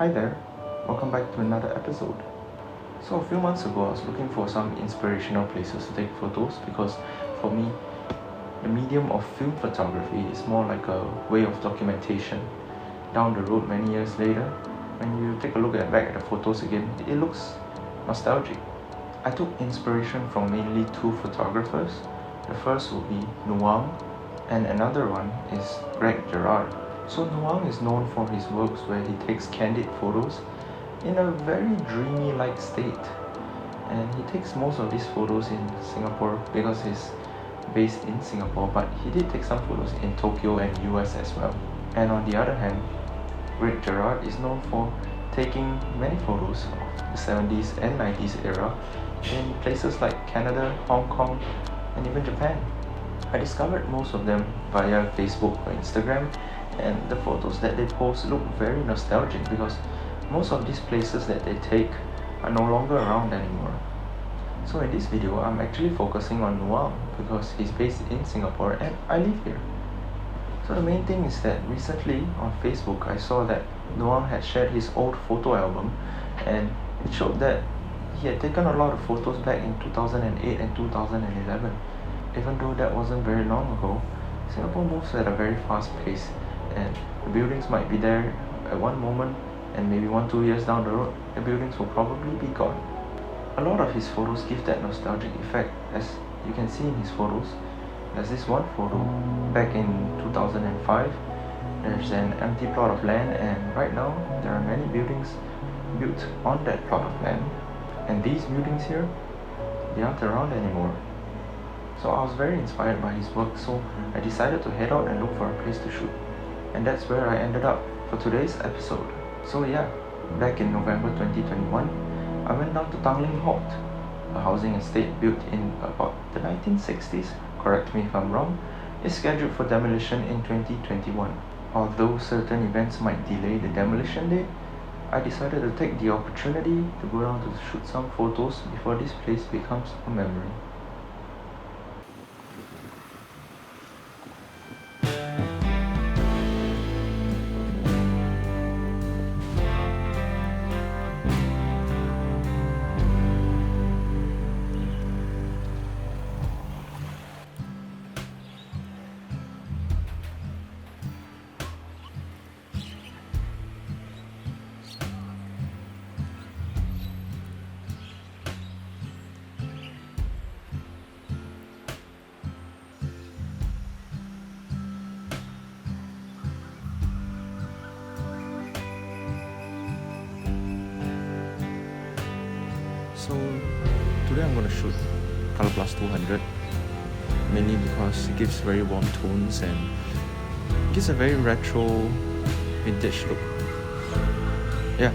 Hi there, welcome back to another episode. So a few months ago I was looking for some inspirational places to take photos because for me, the medium of film photography is more like a way of documentation. Down the road many years later, when you take a look back at the photos again, it looks nostalgic. I took inspiration from mainly two photographers. The first would be Noam and another one is Greg Gerard. So Noam is known for his works where he takes candid photos in a very dreamy-like state. And he takes most of these photos in Singapore because he's based in Singapore, but he did take some photos in Tokyo and US as well. And on the other hand, Greg Gerard is known for taking many photos of the 70s and 90s era in places like Canada, Hong Kong, and even Japan. I discovered most of them via Facebook or Instagram, and the photos that they post look very nostalgic because most of these places that they take are no longer around anymore. So in this video, I'm actually focusing on Noam because he's based in Singapore and I live here. So the main thing is that recently on Facebook, I saw that Noam had shared his old photo album, and it showed that he had taken a lot of photos back in 2008 and 2011. Even though that wasn't very long ago, Singapore moves at a very fast pace, and the buildings might be there at one moment, and maybe 1-2 years down the road, the buildings will probably be gone. A lot of his photos give that nostalgic effect, as you can see in his photos. There's this one photo back in 2005. There's an empty plot of land, and right now there are many buildings built on that plot of land. And these buildings here, they aren't around anymore. So I was very inspired by his work, so I decided to head out and look for a place to shoot. And that's where I ended up for today's episode. So yeah, back in November 2021, I went down to Tanglin Halt, a housing estate built in about the 1960s, correct me if I'm wrong, is scheduled for demolition in 2021. Although certain events might delay the demolition date, I decided to take the opportunity to go down to shoot some photos before this place becomes a memory. So today I'm going to shoot ColorPlus 200, mainly because it gives very warm tones and gives a very retro vintage look. Yeah,